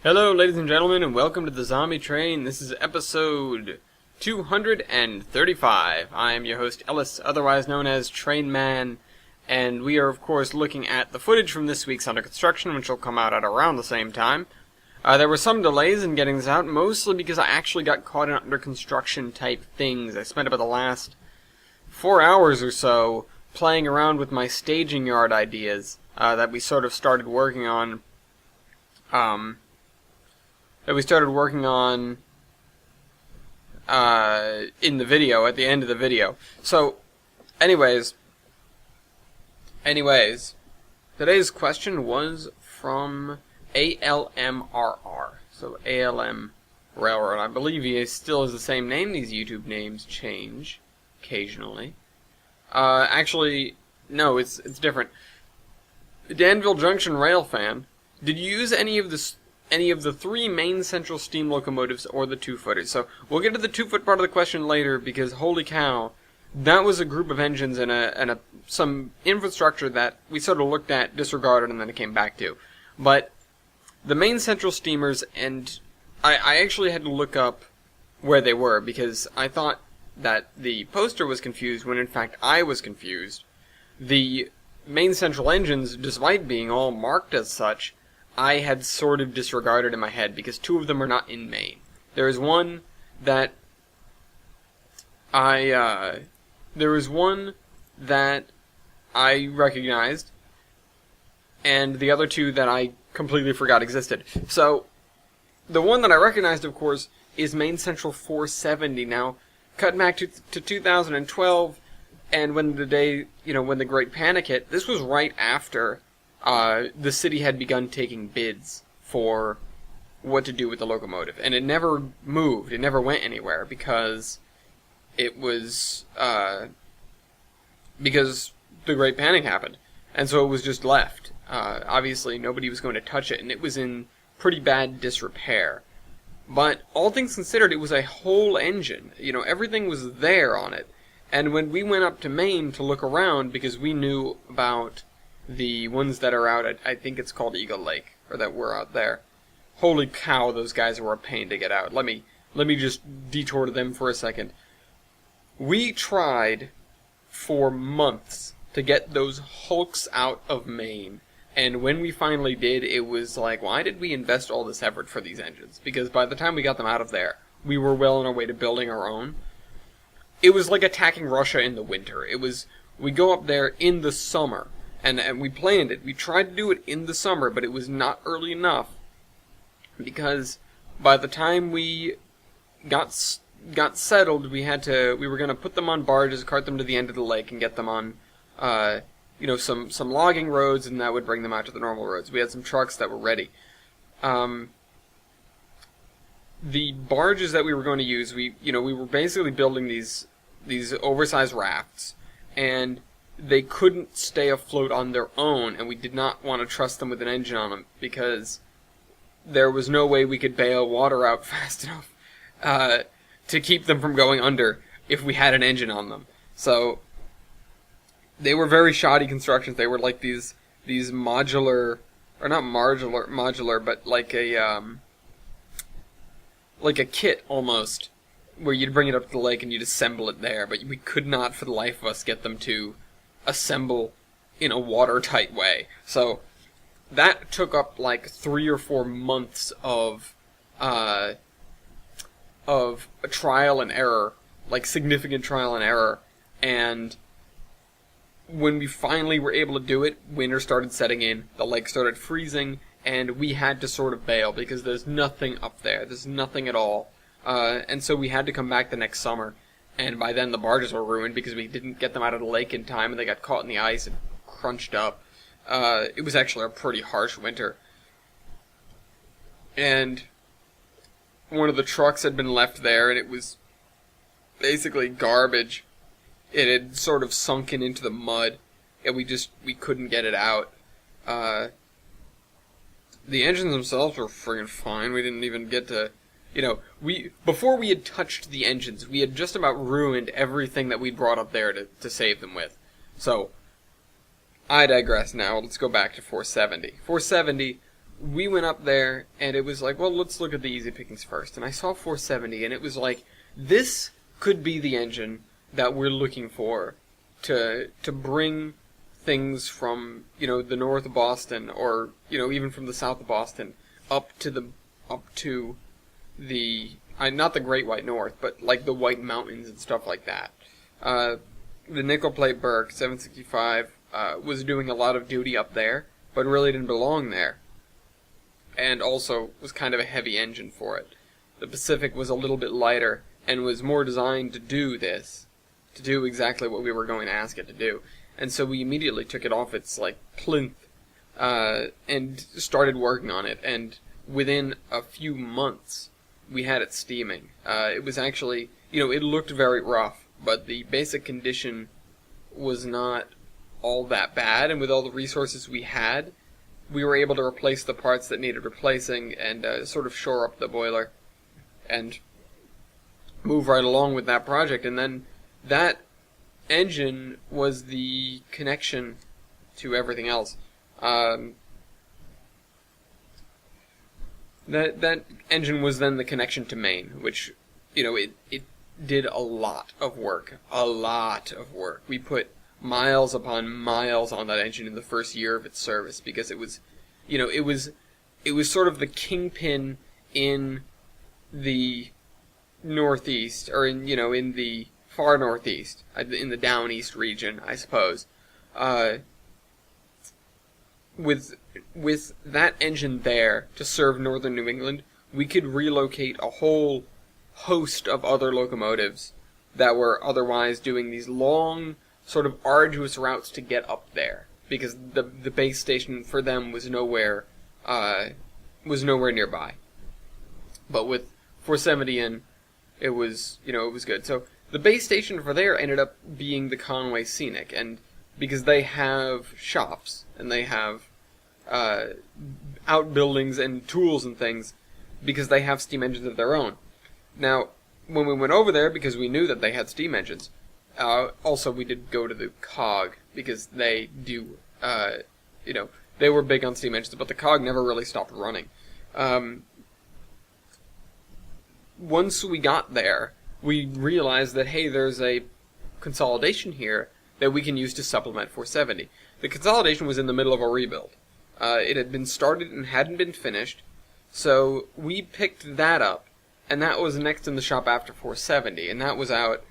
Hello, ladies and gentlemen, and welcome to the Zombie Train. This is episode 235. I am your host, Ellis, otherwise known as Train Man, and we are, of course, looking at the footage from this week's Under Construction, which will come out at around the same time. There were some delays in getting this out, mostly because I actually got caught in under construction type things. I spent about the last 4 hours or so playing around with my staging yard ideas that we sort of started working on. In the video, at the end of the video. So, anyways, today's question was from ALMRR. So, ALM Railroad. I believe he still has the same name. These YouTube names change occasionally. Actually, no, it's different. Danville Junction Rail fan, did you use any of the three main central steam locomotives or the two-footers? So we'll get to the two-foot part of the question later, because holy cow, that was a group of engines and some infrastructure that we sort of looked at, disregarded, and then it came back to. But the main central steamers, and I actually had to look up where they were, because I thought that the poster was confused when in fact I was confused. The main central engines, despite being all marked as such, I had sort of disregarded in my head, because two of them are not in Maine. There is one that I recognized, and the other two that I completely forgot existed. So, the one that I recognized, of course, is Maine Central 470. Now, cut back to 2012, and when the Great Panic hit, this was right after the city had begun taking bids for what to do with the locomotive, and it never moved, it never went anywhere, because it was, because the Great Panic happened, and so it was just left. Obviously, nobody was going to touch it, and it was in pretty bad disrepair. But, all things considered, it was a whole engine. Everything was there on it, and when we went up to Maine to look around, because we knew about the ones that are out at, I think it's called Eagle Lake, or that were out there. Holy cow, those guys were a pain to get out. Let me just detour to them for a second. We tried for months to get those hulks out of Maine, and when we finally did, it was like, why did we invest all this effort for these engines? Because by the time we got them out of there, we were well on our way to building our own. It was like attacking Russia in the winter. We go up there in the summer, and we planned it. We tried to do it in the summer, but it was not early enough, because by the time we got settled, we were going to put them on barges, cart them to the end of the lake, and get them on, some logging roads, and that would bring them out to the normal roads. We had some trucks that were ready. The barges that we were going to use, we were basically building these oversized rafts, and they couldn't stay afloat on their own, and we did not want to trust them with an engine on them, because there was no way we could bail water out fast enough to keep them from going under if we had an engine on them. So, they were very shoddy constructions. They were like these modular, or not modular, but like a kit almost, where you'd bring it up to the lake and you'd assemble it there, but we could not for the life of us get them to assemble in a watertight way. So that took up like 3 or 4 months of a trial and error, like significant trial and error. And when we finally were able to do it, winter started setting in, the lake started freezing, and we had to sort of bail, because there's nothing up there. There's nothing at all. And so we had to come back the next summer. And by then the barges were ruined, because we didn't get them out of the lake in time, and they got caught in the ice and crunched up. It was actually a pretty harsh winter. And one of the trucks had been left there, and it was basically garbage. It had sort of sunken into the mud, and we couldn't get it out. The engines themselves were friggin' fine. We didn't even get to, before we had touched the engines, we had just about ruined everything that we'd brought up there to save them with. So, I digress now. Let's go back to 470. 470 we went up there, and it was like, well, let's look at the easy pickings first. And I saw 470, and it was like, this could be the engine that we're looking for to bring things from, the north of Boston, or, even from the south of Boston, up to the not the Great White North, but like the White Mountains and stuff like that. The nickel plate Burke 765 was doing a lot of duty up there, but really didn't belong there, and also was kind of a heavy engine for it. The Pacific was a little bit lighter and was more designed to do exactly what we were going to ask it to do. And so we immediately took it off its plinth and started working on it. And within a few months, we had it steaming. It was actually, it looked very rough, but the basic condition was not all that bad. And with all the resources we had, we were able to replace the parts that needed replacing and sort of shore up the boiler and move right along with that project. And then that engine was the connection to everything else. That engine was then the connection to Maine, which, it did a lot of work. We put miles upon miles on that engine in the first year of its service, because it was sort of the kingpin in the Northeast, or in the far Northeast, in the Down East region, I suppose. With that engine there to serve northern New England, we could relocate a whole host of other locomotives that were otherwise doing these long, sort of arduous routes to get up there, because the base station for them was nowhere nearby. But with 470 in, it was good. So the base station for there ended up being the Conway Scenic, and because they have shops and they have outbuildings and tools and things, because they have steam engines of their own. Now, when we went over there, because we knew that they had steam engines, also we did go to the COG, because they do, they were big on steam engines, but the COG never really stopped running. Once we got there, we realized that, hey, there's a consolidation here that we can use to supplement 470. The consolidation was in the middle of a rebuild. It had been started and hadn't been finished, so we picked that up, and that was next in the shop after 470, and that was out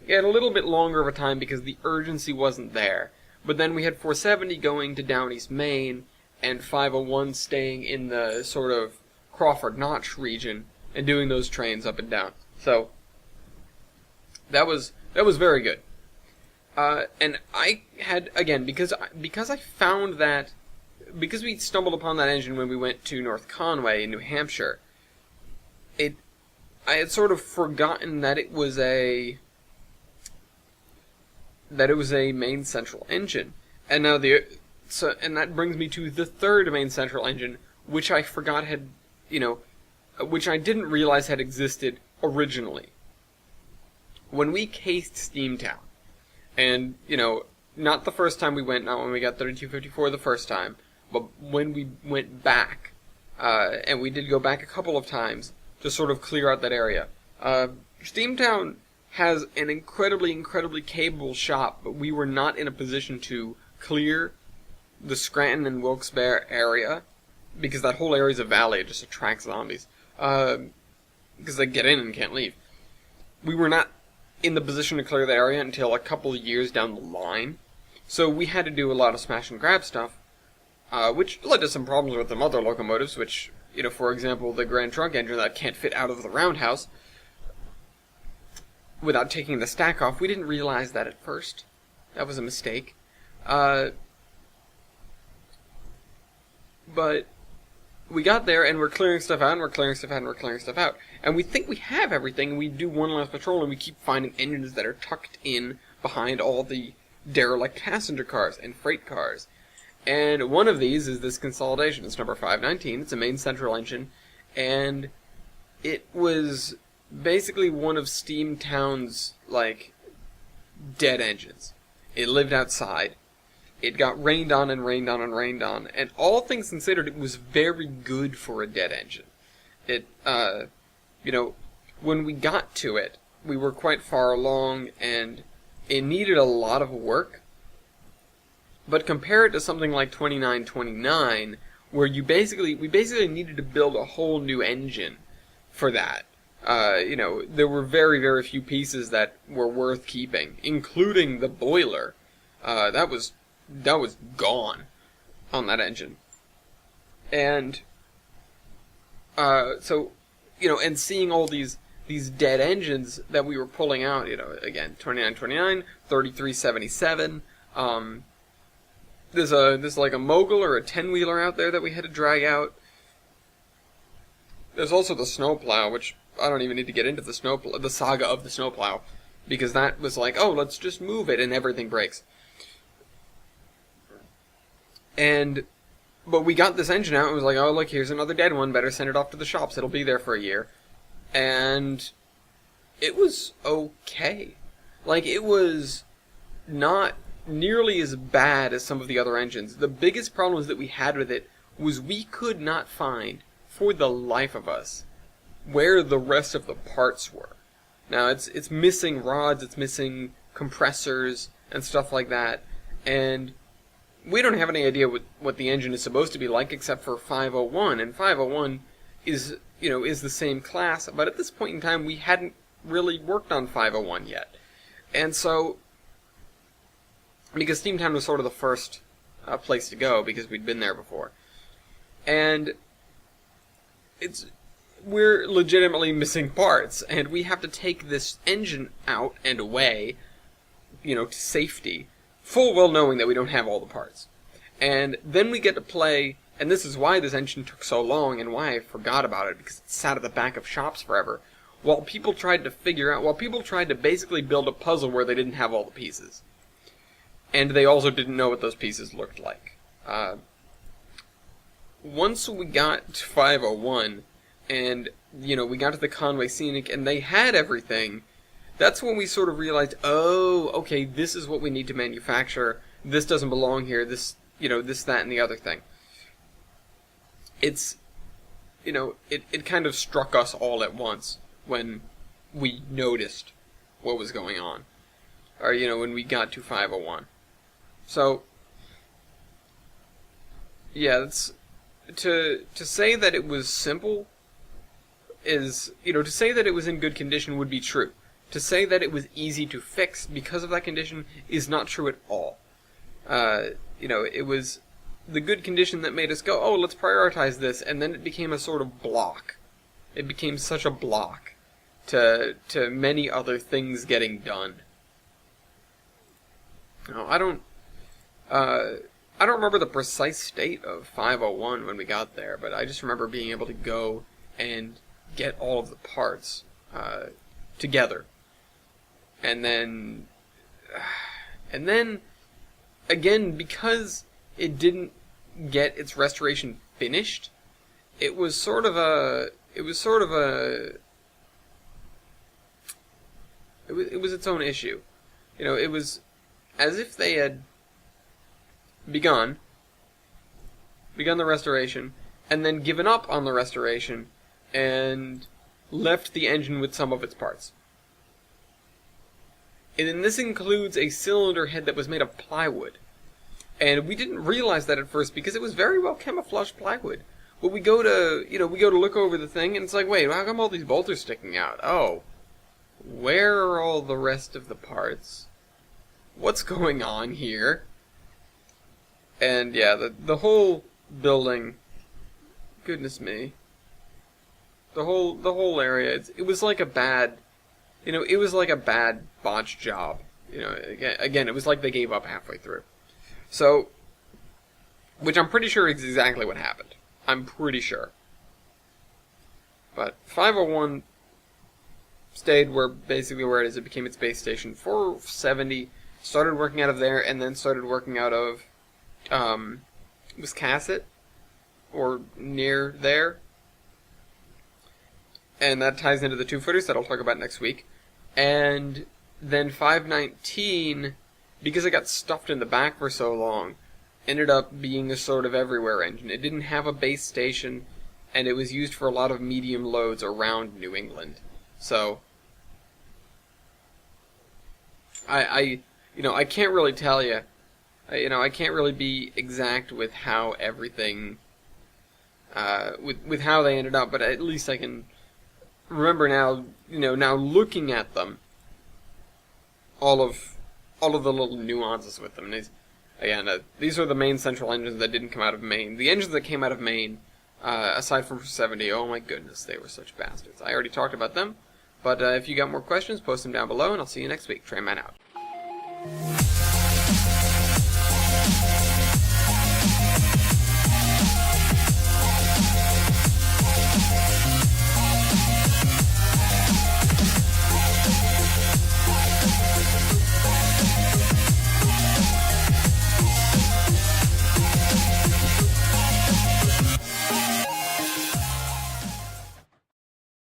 a little bit longer of a time because the urgency wasn't there. But then we had 470 going to Down East Maine, and 501 staying in the sort of Crawford Notch region and doing those trains up and down. So that was very good. And I had, again, because I found that, because we stumbled upon that engine when we went to North Conway in New Hampshire, I had sort of forgotten that it was a main central engine. And now and that brings me to the third main central engine, which I forgot had, which I didn't realize had existed originally. When we cased Steamtown, and, not the first time we went, not when we got 3254 the first time, but when we went back, and we did go back a couple of times to sort of clear out that area. Steamtown has an incredibly, incredibly capable shop, but we were not in a position to clear the Scranton and Wilkes-Barre area, because that whole area is a valley, it just attracts zombies, because they get in and can't leave. We were not in the position to clear the area until a couple of years down the line, so we had to do a lot of smash and grab stuff, which led to some problems with some other locomotives, which, for example, the Grand Trunk engine that can't fit out of the roundhouse without taking the stack off. We didn't realize that at first. That was a mistake. But we got there, and we're clearing stuff out, and we're clearing stuff out, and we're clearing stuff out. And we think we have everything, and we do one last patrol, and we keep finding engines that are tucked in behind all the derelict passenger cars and freight cars. And one of these is this consolidation. It's number 519. It's a main central engine, and it was basically one of Steamtown's, dead engines. It lived outside, it got rained on and rained on and rained on, and all things considered, it was very good for a dead engine. It, when we got to it, we were quite far along, and it needed a lot of work. But compare it to something like 2929, where we basically needed to build a whole new engine for that. There were very, very few pieces that were worth keeping, including the boiler. That was gone on that engine. And, and seeing all these dead engines that we were pulling out, again, 2929, 3377, there's like a mogul or a 10-wheeler out there that we had to drag out. There's also the snowplow, which I don't even need to get into the saga of the snowplow, because that was like, oh, let's just move it and everything breaks. But we got this engine out and was like, oh, look, here's another dead one, better send it off to the shops, it'll be there for a year. And it was okay. Like, it was not nearly as bad as some of the other engines. The biggest problems that we had with it was we could not find, for the life of us, where the rest of the parts were. Now, it's missing rods, it's missing compressors, and stuff like that, and we don't have any idea what the engine is supposed to be like, except for 501, and 501 is the same class, but at this point in time, we hadn't really worked on 501 yet. And so, because Steamtown was sort of the first place to go, because we'd been there before. And we're legitimately missing parts, and we have to take this engine out and away, to safety, full well knowing that we don't have all the parts. And then we get to play, and this is why this engine took so long, and why I forgot about it, because it sat at the back of shops forever, while people tried to basically build a puzzle where they didn't have all the pieces. And they also didn't know what those pieces looked like. Once we got to 501, and, we got to the Conway Scenic, and they had everything, that's when we sort of realized, oh, okay, this is what we need to manufacture, this doesn't belong here, this, that, and the other thing. It's, it kind of struck us all at once when we noticed what was going on. Or, when we got to 501. So, yeah, to say that it was simple is, to say that it was in good condition would be true. To say that it was easy to fix because of that condition is not true at all. It was the good condition that made us go, oh, let's prioritize this, and then it became a sort of block. It became such a block to many other things getting done. I don't remember the precise state of 501 when we got there, but I just remember being able to go and get all of the parts together. And then, again, because it didn't get its restoration finished, it was its own issue. It was as if they had begun the restoration, and then given up on the restoration, and left the engine with some of its parts. And then this includes a cylinder head that was made of plywood. And we didn't realize that at first because it was very well camouflaged plywood. But we go to look over the thing, and it's like, wait, how come all these bolts are sticking out? Oh, where are all the rest of the parts? What's going on here? And yeah, the whole building, goodness me, the whole area, it was like a bad, it was like a bad botched job. Again, it was like they gave up halfway through. So, which I'm pretty sure is exactly what happened. I'm pretty sure. But 501 stayed basically where it is. It became its base station. 470 started working out of there, and then started working out of Wiscasset, or near there. And that ties into the 2-footers that I'll talk about next week. And then 519 because it got stuffed in the back for so long, ended up being a sort of everywhere engine. It didn't have a base station, and it was used for a lot of medium loads around New England. So, I can't really tell you. I can't really be exact with how everything, with how they ended up, but at least I can remember now. Now looking at them, all of the little nuances with them. These are the main central engines that didn't come out of Maine. The engines that came out of Maine, aside from 70, oh my goodness, they were such bastards. I already talked about them, but if you got more questions, post them down below, and I'll see you next week. Trainman out.